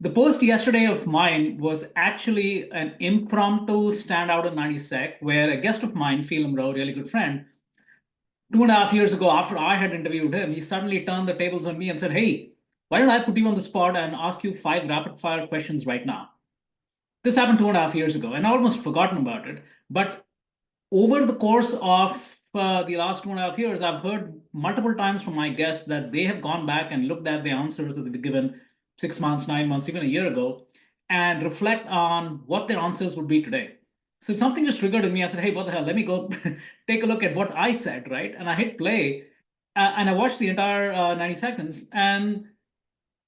The post yesterday of mine was actually an impromptu standout in 90 Sec, where a guest of mine, Phelim Rowe, really good friend, 2.5 years ago, after I had interviewed him, he suddenly turned the tables on me and said, "Hey, why don't I put you on the spot and ask you five rapid fire questions right now?" This happened 2.5 years ago, and I almost forgotten about it. But over the course of the last 2.5 years, I've heard multiple times from my guests that they have gone back and looked at the answers that they've given 6 months, 9 months, even a year ago, and reflect on what their answers would be today. So something just triggered in me. I said, "Hey, what the hell? Let me go take a look at what I said," right? And I hit play, and I watched the entire 90 seconds, and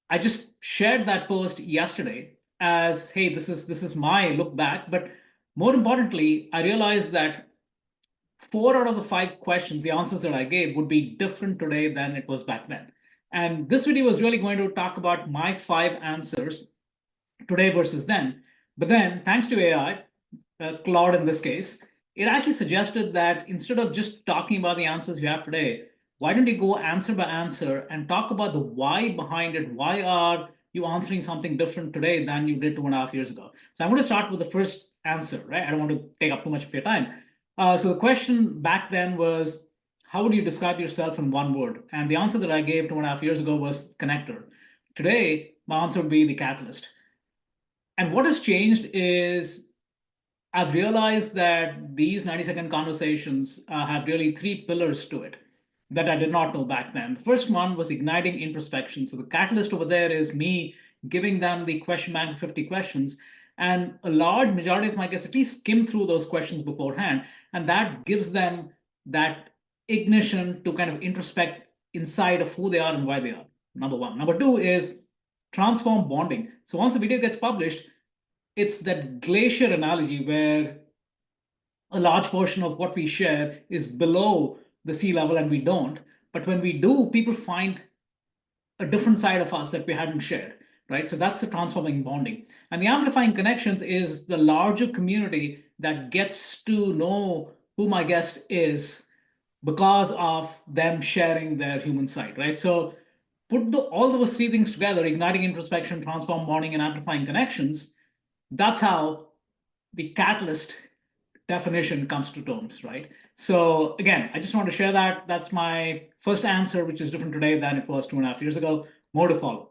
I just shared that post yesterday as, "Hey, this is my look back." But more importantly, I realized that four out of the five questions, the answers that I gave, would be different today than it was back then. And this video was really going to talk about my five answers today versus then. But then, thanks to AI, Claude in this case, it actually suggested that instead of just talking about the answers you have today, why don't you go answer by answer and talk about the why behind it? Why are you answering something different today than you did 2.5 years ago? So I'm going to start with the first answer, right? I don't want to take up too much of your time. So the question back then was, how would you describe yourself in one word? And the answer that I gave 2.5 years ago was connector. Today, my answer would be the catalyst. And what has changed is I've realized that these 90-second conversations have really three pillars to it that I did not know back then. The first one was igniting introspection. So the catalyst over there is me giving them the question bank of 50 questions. And a large majority of my guests at least skim through those questions beforehand. And that gives them that ignition to kind of introspect inside of who they are and why they are. Number one. Number two is transform bonding. So once the video gets published, it's that glacier analogy where a large portion of what we share is below the sea level and we don't. But when we do, people find a different side of us that we hadn't shared, right? So that's the transforming bonding. And the amplifying connections is the larger community that gets to know who my guest is because of them sharing their human side, right? So put all those three things together: igniting introspection, transform bonding, and amplifying connections. That's how the catalyst definition comes to terms, right? So again, I just want to share that. That's my first answer, which is different today than it was 2.5 years ago. More to follow.